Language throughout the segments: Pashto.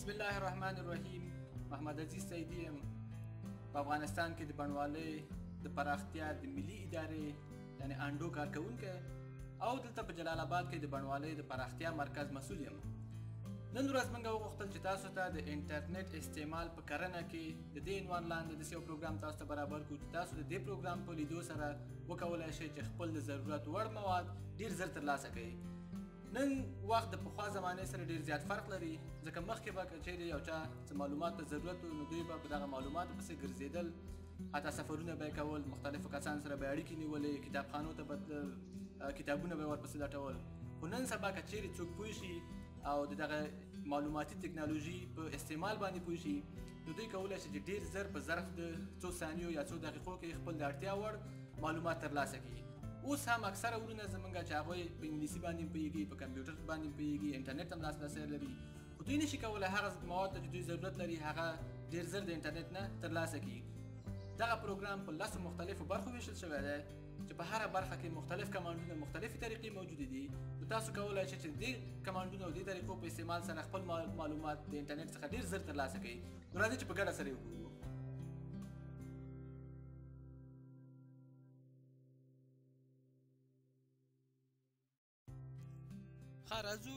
بسم الله الرحمن الرحیم. محمد عزیز سیدی یم. په افغانستان کې د بڼوالۍ د پراختیا د ملي ادارې یعنی انډو کارکوونکی او دلته په جلال آباد کې د بڼوالۍ د پراختیا مرکز مسؤل یم. نن ورځ موږ وغوښتل چې تاسو ته د انټرنیټ استعمال په کرنه کې د دې عنوان لاندې داسې یو پروګرام تاسو ته برابر کړو چې تاسو د دې پروګرام په لیدو سره وکولی شئ چې خپل د ضرورت وړ مواد ډېر زر ترلاسه کړئ. نن وخت د پخوا زمانې سره ډېر زیات فرق لري، ځکه مخکې به که چیرې یو چا څه معلومات ته ضرورت و نو دوی به په دغه معلوماتو پسې ګرځېدل، حتی سفرونه به یې کول، مختلفو کسانو سره به یې اړیکې نیولې، کتابخانو ته به تلل، کتابونه به یې ورپسې لټول. خو نن سبا که چیرې څوک پوه شي او د دغه معلوماتي تکنالوژي په استعمال باندې پوه شي نو دوی کولی شي چې ډېر زر په ظرف د څو ثانیو یا څو دقیقو کې خپل د اړتیا وړ معلومات ترلاسه کړي. اوس هم اکثره ورونه زمونږ چې هغوی په انګلیسي باندې هم پوهېږي، په کمپیوټر باندې هم پوهېږي، انټرنیټ هم لاسرسی لري، خو دوی نشي کولی هغه مواد ته چې دوی ضرورت لري هغه ډېر زر د انټرنیټ نه ترلاسه کړي. دغه پروګرام په 10 مختلفو برخو ویشل شوی دی چې په هره برخه کې مختلف کمانډونه، مختلفې طریقې موجودې دي. نو تاسو کولی شئ چې دې کمانډونو او دې طریقو په استعمال سره خپل معلومات د انټرنیټ څخه ډېر زر ترلاسه کړئ. نو راځئ چې په ګډه سره یې وګورو. ښه راځو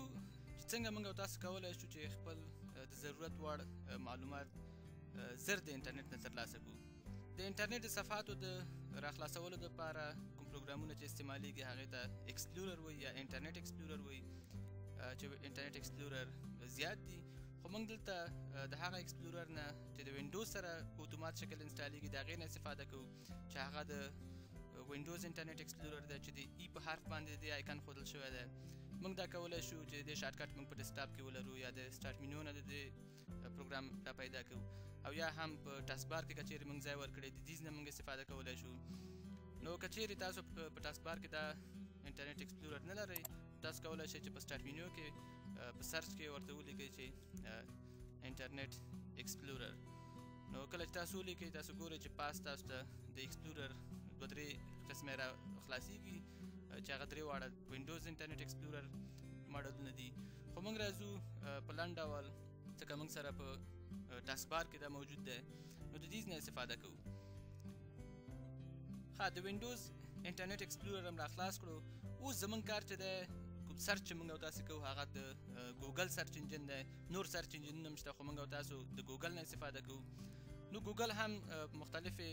چې څنګه موږ او تاسو کولی شو چې خپل د ضرورت وړ معلومات زر د انټرنیټ نه ترلاسه کړو. د انټرنیټ د صفحاتو د راخلاصولو دپاره کوم پروګرامونه چې استعمالیږي هغې ته ایکسپلورر وایي یا انټرنیټ ایکسپلورر وایي چې انټرنیټ ایکسپلورر زیات دي. خو موږ دلته د هغه ایکسپلورر نه چې د وینډوز سره په اتومات شکل انسټالیږي د هغې نه استفاده کوو چې هغه د وینډوز انټرنیټ ایکسپلورر دی چې د ای په حرف باندې د آیکن ښودل شوی دی. موږ دا کولی شو چې د شارټکټ موږ په ډیسکټاپ کې ولرو یا د سټارټ مینو نه د دې پروګرام را پیدا کوو او یا هم په ټاسک بار کې که چیرې موږ ځای ورکړی د دې نه موږ استفاده کولی شو. نو که چیرې تاسو په ټاسک بار کې دا انټرنیټ ایکسپلورر نه لرئ تاسو کولی شئ چې په سټارټ مینو کې په سرچ کې ورته ولیکئ چې انټرنیټ ایکسپلورر. نو کله چې تاسو ولیکئ تاسو ګورئ چې پاس تاسو ته د ایکسپلورر 2-3 قسمې را خلاصېږي چې هغه 3 واړه وینډوز انټرنیټ ایکسپلورر ماډلونه دي. خو موږ راځو په لنډ ډول ځکه موږ سره په ټاسک بار کې دا موجود دی نو د دې نه استفاده کوو. ښه د وینډوز انټرنیټ ایکسپلورر هم را خلاص کړو. اوس زموږ کار چې دی کوم سرچ چې موږ او تاسو کوو هغه د ګوګل سرچ انجن دی. نور سرچ انجنونه هم شته خو موږ او تاسو د ګوګل نه استفاده کوو. نو ګوګل هم مختلفې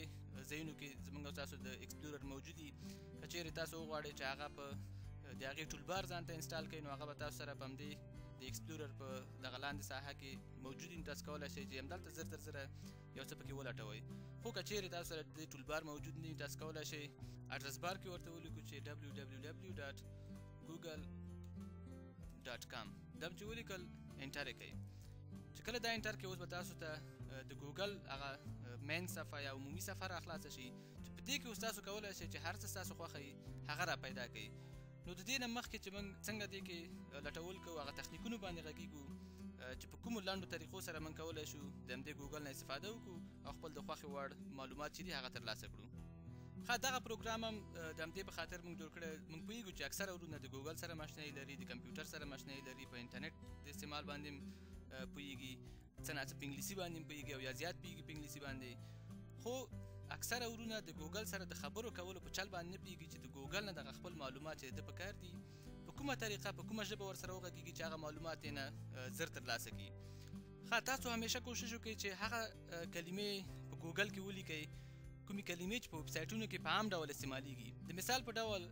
ځایونو کې زموږ او تاسو د ایکسپلورر موجود دي. که چیرې تاسو وغواړئ چې هغه په د هغې ټولبار ځان ته انسټال کړئ نو هغه به تاسو سره په همدې د ایکسپلورر په دغه لاندې ساحه کې موجود دي. نو تاسو کولی شئ چې همدلته زر تر زره یو څه پکې ولټوئ. خو که چیرې تاسو سره د ټولبار موجود نه وي تاسو کولی شئ اډرس بار کې ورته ولیکو چې www.google.com دا چې ولیکل انټر یې کوئ. چې کله دا انټر کې اوس به تاسو ته د ګوګل هغه مین صفحه یا عمومي صفحه را خلاصه شي چې په دې کې اوس تاسو کولی شئ چې هر څه ستاسو خوښه وي هغه را پیدا کړئ. نو د دې نه مخکې چې موږ څنګه دې کې لټول کوو هغه تخنیکونو باندې غږیږو چې په کومو لنډو طریقو سره موږ کولی شو د همدې ګوګل نه استفاده وکړو او خپل د خوښې وړ معلومات چې دي هغه ترلاسه کړو. ښه دغه پروګرام هم د همدې په خاطر موږ جوړ کړی. موږ پوهېږو چې اکثره ورونه د ګوګل سره مشنایي لري، د کمپیوټر سره مشنایي لري، په انټرنیټ د استعمال باندې هم پوهېږي، څه ناڅه په انګلیسي باندې هم پوهېږي او یا زیات پوهېږي په انګلیسي باندې. خو اکثره ورونه د ګوګل سره د خبرو کولو په چل باندې نه پوهېږي چې د ګوګل نه دغه خپل معلومات چې د په کار دي په کومه طریقه په کومه ژبه ورسره وغږېږي چې هغه معلومات یې نه زر ترلاسه کړي. ښه تاسو همیشه کوشش وکړئ چې هغه کلمې په ګوګل کې ولیکئ کومې کلمې چې په ویبسایټونو کې په عام ډول استعمالیږي. د مثال په ډول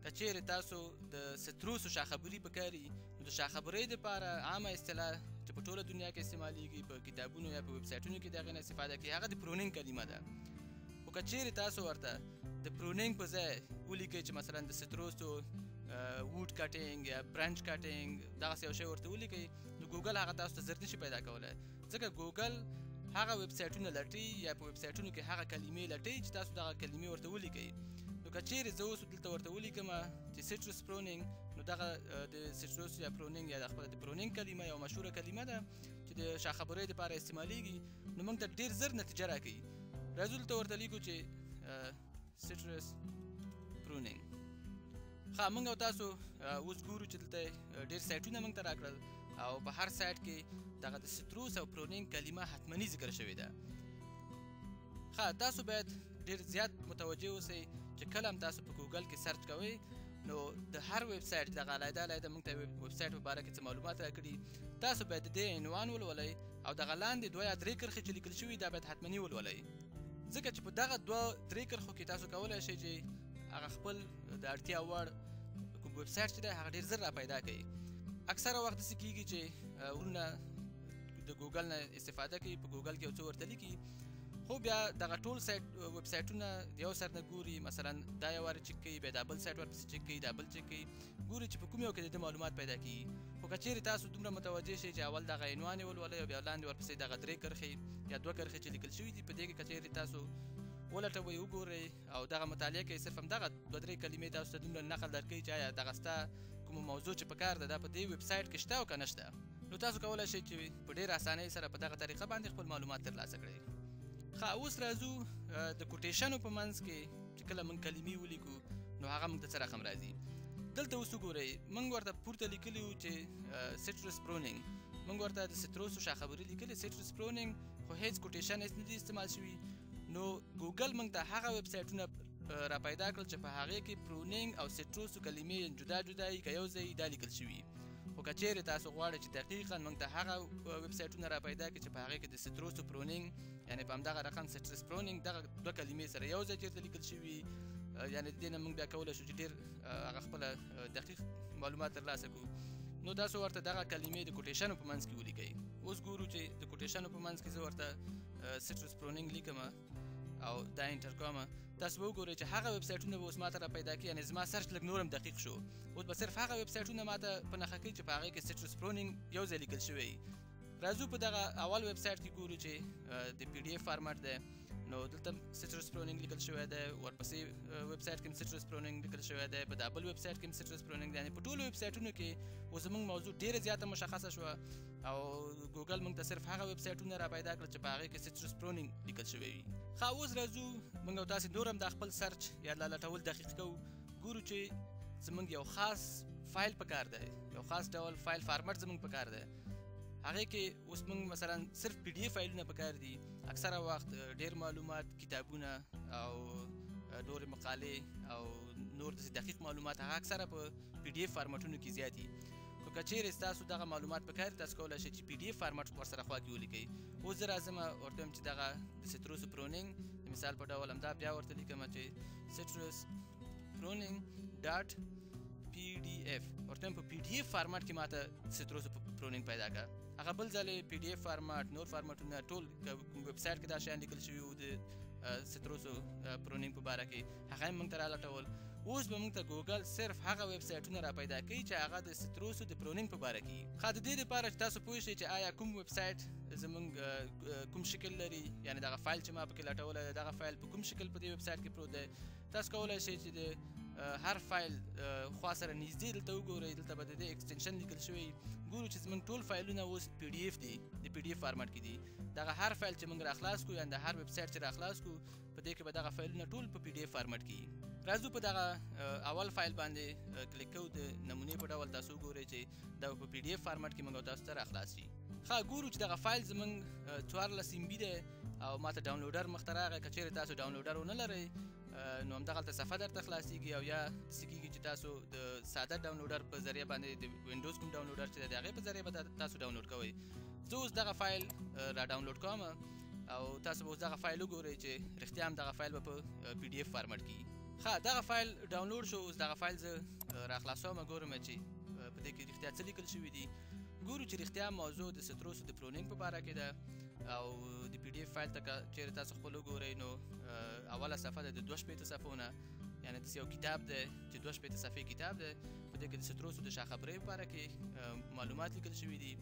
که چیرې تاسو د ستروسو شاخبري پکاري نو د شاخبرۍ دپاره عامه اصطلاح چې په ټوله دنیا کې استعمالیږي په کتابونو یا په ویبسایټونو کې د هغې نه استفاده کوي هغه د پرونینګ کلمه ده. خو که چیرې تاسو ورته د پرونینګ په ځای ولیکئ چې مثلا د ستروسو ووډ کټینګ یا برانچ کټینګ دغسې یو شی ورته ولیکئ نو ګوګل هغه تاسو ته زر نشي پیدا کولی ځکه ګوګل هغه ویبسایټونه لټوي یا په ویبسایټونو کې هغه کلمې لټوي چې تاسو دغه کلمې ورته ولیکئ. نو که چیرې زه اوس دلته ورته ولیکم چې سټروس پرونینګ نو دغه د سټروس یا پرونینګ یا د خپله د پرونینګ کلمه یوه مشهوره کلمه ده چې د شاخبرۍ دپاره استعمالیږي نو موږ ته ډېر زر نتیجه راکوي. راځو دلته ورته لیکو چې سټروس پرونینګ. ښه موږ او تاسو اوس ګورو چې دلته ډېر سایټونه موږ ته راکړل او په هر سایټ کې دغه د ستروس او پرونینګ کلمه حتمني ذکر شوې ده. تاسو باید ډیر زیات متوجه اوسئ چې کله هم تاسو په ګوګل کې سرچ کوئ نو د هر ویب سایټ دغه علیحده موږ ته ویب سایټ په باره کې څه معلومات راکړي، تاسو باید د دې عنوان ولولئ او دغه لاندې 2 یا 3 کرښې چې لیکل شوي دا باید حتمني ولولئ، ځکه چې په دغه 2-3 کرښو کې تاسو کولی شئ چې هغه خپل د اړتیا وړ کوم ویب سایټ چې دی هغه ډېر زر را پیدا کوي. اکثره وخت داسې کېږي چې ورونه د ګوګل نه استفاده کوي، په ګوګل کې یو څه ورته لیکي، خو بیا دغه ټول ویب سایټونه یو سر نه ګوري، مثلا دا یو وارې چک کوي، بیا دا بل سایټ ورپسې چک کوي، دا بل چک کوي، ګوري چې په کوم یو کې د معلومات پیدا کېږي. خو که چېرې تاسو دومره متوجه شئ چې اول دغه عنوان یې ولولئ او بیا لاندې ورپسې دغه 3 کرښې یا 2 کرښې چې لیکل شوي دي په دې کې که چېرې تاسو ولټوئ وګورئ او دغه مطالعه کوئ، صرف همدغه 2-3 کلمې تاسو ته دومره نقل درکوي چې آیا دغه ستا کومه موضوع چې په کار ده دا په دې ویب سایټ کې شته او که نه شته، نو تاسو کولی شئ چې په ډېره اسانۍ سره په دغه طریقه باندې خپل معلومات ترلاسه کړئ. اوس راځو د کوټیشنو په منځ کې چې کله موږ کلمې ولیکو نو هغه موږ ته څه رقم راځي. دلته اوس وګورئ موږ ورته پورته لیکلي وو چې سټرس پرونینګ، موږ ورته د ستروسو شاخبري لیکلې سټرس پرونینګ، خو هیڅ کوټیشن هیڅ نه دي استعمال شوي. نو ګوګل موږ ته هغه ویب سایټونه را پیدا کړل چې په هغې کې پرونینګ او سټروسو کلمې جدا جدا یي که یو ځای دا لیکل شوي. خو که چېرې تاسو غواړئ چې دقیقاً موږ ته هغه ویب سایټونه را پیدا کړي چې په هغې کې د ستروسو پرونینګ یعنې په همدغه رقم سټرس پرونینګ دغه 2 کلمې سره یو ځای چېرته لیکل شوي، یعنې د دې نه موږ بیا کولی شو چې ډېر هغه خپله دقیق معلومات ترلاسه کړو. نو تاسو ورته دغه کلمې د کوټیشنو په منځ کې ولیکئ. اوس ګورو چې د کوټیشنو په منځ کې زه ورته سټرس پرونینګ لیکم او دا انټر کوم، تاسو به وګورئ چې هغه ویب سایټونه به اوس ماته را پیدا کړي، یعنې زما سرچ لږ نور هم دقیق شو. اوس به صرف هغه ویب سایټونه ماته په نښه کوي چې په هغې کې سټرس پرونینګ یو ځای لیکل شوی. راځو په دغه اول ویب سایټ کې ګورو چې د پی ډي اف فارمټ دی، نو دلته سټرس پرونینګ لیکل شوی دی، ورپسې ویب سایټ کې هم سټرس پرونینګ لیکل شوی دی، په دا بل ویب سایټ کې هم سټرس پرونینګ دی. یعنې په ټولو ویب سایټونو کې اوس زموږ موضوع ډېره زیاته مشخصه شوه او ګوګل موږ ته صرف هغه ویب سایټونه را پیدا کړل چې په هغې کې سټرس پرونینګ لیکل شوی وي. اوس راځو موږ او تاسې نور هم دا خپل سرچ یا لټول دقیق کوو، ګورو چې زموږ یو خاص فایل په کار دی، یو خاص ډول فایل فارمټ زموږ په کار دی. هغې کې اوس موږ مثلا صرف پی ډي اف فایلونه په کار دي، اکثره وخت ډېر معلومات، کتابونه او نورې مقالې او نور داسې دقیق معلومات هغه اکثره په پی ډي اف فارمټونو کې زیات دي. خو که چېرې ستاسو دغه معلومات په کار دي تاسو کولی شئ چې پی ډي اف فارمټ ورسره خوا کې ولیکئ. اوس زه راځم ورته وایم چې دغه د ستروسو پرونینګ د مثال په ډول همدا بیا ورته لیکم چې سټرس پرونینګ ډاټ پی ډي اف، ورته وایم په پی ډي اف فارمټ کې ماته ستروسو پرونینګ پیدا کړه. هغه بل ځل پی ډي اف فارمټ نور فارمټونه ټول کوم ویب سایټ کې دا شیان لیکل شوي وو د ستروسو پرونینګ په باره کې هغه هم موږ ته را لټول. اوس به موږ ته ګوګل صرف هغه ویب سایټونه را پیدا کوي چې هغه د ستروسو د پرونینګ په باره کې. د دې دپاره چې تاسو پوه شئ چې آیا کوم ویب سایټ زموږ کوم شکل لري، یعنې دغه فایل چې ما پکې لټولی دی دغه فایل په کوم شکل په دې ویب سایټ کې پروت دی، تاسو کولی شئ چې د هر فایل خوا سره نږدې دلته وګورئ، دلته به د دې ایکسټنشن لیکل شوی، ګورو چې زموږ ټول فایلونه اوس پی ډي اف دي، د پی ډي اف فارمټ کې دي. دغه هر فایل چې موږ را خلاص کړو یا د هر ویب سایټ چې را خلاص کړو په دې کې به دغه فایلونه ټول په پی ډي اف فارمټ کې. راځو په دغه اول فایل باندې کلیک کوو، د نمونې په ډول تاسو وګورئ چې دا په پی ډي اف فارمټ کې موږ تاسو ته را خلاص شي. ګورو چې دغه فایل زموږ 14 MB دی او ماته ډاونلوډر مخ ته راغی. که چېرې تاسو ډاونلوډر ونه لرئ نو همدغلته صفحه درته خلاصېږي او یا داسې کېږي چې تاسو د ساده ډاونلوډر په ذریعه باندې د وینډوز کوم ډاونلوډر چې دی د هغې په ذریعه به تاسو ډاونلوډ کوئ. زه اوس دغه فایل را ډاونلوډ کوم او تاسو به اوس دغه فایل وګورئ چې رښتیا هم دغه فایل به په پی ډي اف فارمټ کې وي. دغه فایل ډاونلوډ شو. اوس دغه فایل زه را خلاصوم، ګورم چې په دې کې رښتیا څه لیکل شوي دي. ګورو چې رښتیا موضوع د ستروسو د پرونینګ په باره کې ده او د پی ډي اف فایل ته که چېرې تاسو خپل وګورئ نو اوله صفحه ده د 62 صفحو نه، یعنې داسې یو کتاب دی چې 62 صفحې کتاب دی، په دې کې د ستروسو د شاخبرۍ په باره کې معلومات لیکل شوي دي.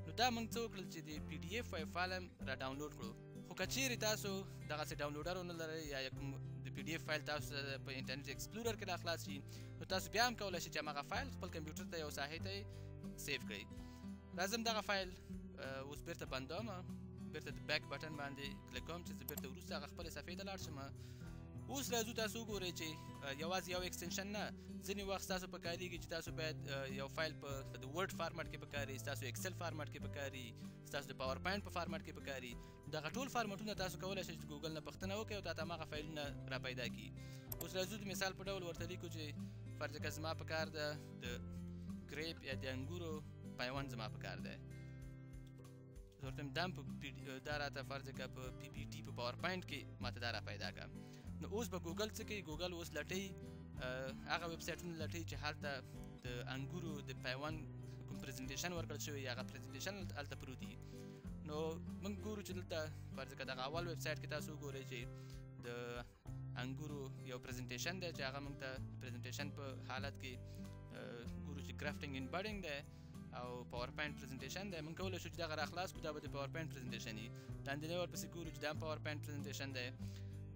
نو دا موږ څه وکړل چې د پی ډي اف فایل هم را ډاونلوډ کړو. خو که چېرې تاسو دغسې ډاونلوډر ونه لرئ یا کوم د پی ډي اف فایل تاسو په انټرنیټ ایکسپلورر کې را خلاص شي نو تاسو بیا هم کولی شئ چې همغه فایل خپل کمپیوټر ته یو ساحې ته سیف کړئ. راځم دغه فایل اوس بیرته بندوم، بیرته د بیک بټن باندې کلیک کوم چې زه بیرته وروسته هغه خپلې صفحې ته لاړ شم. اوس راځو تاسو وګورئ چې یوازې یو ایکسټنشن نه، ځینې وخت تاسو په کاریږي چې تاسو باید یو فایل په د ورډ فارمټ کې پکاري، تاسو ایکسل فارمټ کې پکاري، تاسو د پاور پوینټ په فارمټ کې پکاري. دغه ټول فارمټونه تاسو کولی شئ چې ګوګل نه پوښتنه وکړئ او تاسو هماغه فایلونه را پیدا کړي. اوس راځو د مثال په ډول ورته لیکو چې فرض کړه زما په کار ده د ګریپ یا د انګورو پیوند زما په کار ده. ورته دا راته فرض کړه په پی پی ټي په پاور پوینټ کې ماته دا را پیدا کړه. نو اوس به ګوګل څه کوي؟ ګوګل اوس لټوي هغه ویب سایټونه لټوي چې هلته د انګورو د پیوند کوم پریزنټیشن ورکړل شوی هغه پریزنټیشن هلته پروت وي. نو موږ ګورو چې دلته فرض کړه دغه اول ویب سایټ کې تاسو وګورئ چې د انګورو یو پریزنټیشن دی چې هغه موږ ته پریزنټیشن په حالت کې ګورو چې کرافټینګ ان بډینګ دی او پاور پوینټ پریزنټیشن دی. موږ کولی شو چې دغه راخلاص کړو، دا به د پاور پوینټ پریزنټیشن وي. لاندې ورپسې ګورو چې دا پاور پوینټ پریزنټیشن دی.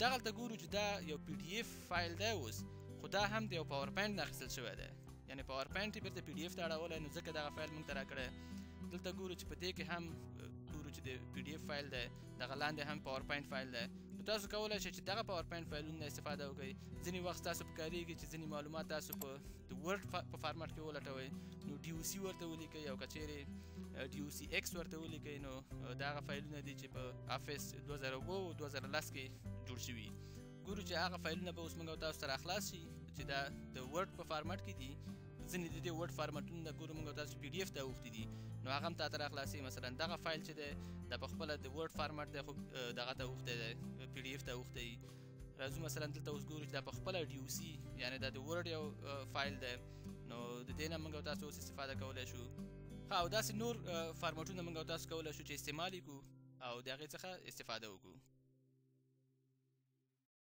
دغلته ګورو چې دا یو پی ډي اف فایل دی اوس، خو دا هم د یو پاور پوینټ نه اخیستل شوی دی، یعنې پاور پوینټ یې بیرته پی ډي اف ته اړولی، نو ځکه دغه فایل موږ ته راکړی. دلته ګورو چې په دې کې هم ګورو چې د پی ډي اف فایل دی، دغه لاندې هم پاور پوینټ فایل دی. نو تاسو کولی شئ چې دغه پاور پوینټ فایلونه استفاده وکړئ. ځینې وخت تاسو په کاریږي چې ځینې معلومات تاسو په د ورډ په فارمټ کې ولټوئ، نو ډي او سی ورته ولیکئ او که چیرې ډي او سی ایکس ورته ولیکئ، نو دا هغه فایلونه دي چې په افس 2009 او 2010 کې جوړ شوي. ګورو چې هغه فایلونه به اوس موږ او تاسو سره خلاص شي چې دا د ورډ په فارمټ کې دي. ځینې د دې ورډ فارمټونه ګورو موږ او تاسو پی ډي اف ته اوښتي دي، نو هغه هم تاته راخلاصي. مثلا دغه فایل چې دی دا په خپله د ورډ فارمټ دی، خو دغه ته اوښتی دی، پی ډي اف ته اوښتی. راځو مثلا دلته اوس ګورو چې دا په خپله ډي او سی یعنې دا د ورډ یو فایل دی، نو د دې نه موږ او تاسو اوس استفاده کولی شو. او داسې نور فارمټونه موږ او تاسو کولی شو چې استعمال یې کړو او د هغې څخه استفاده وکړو.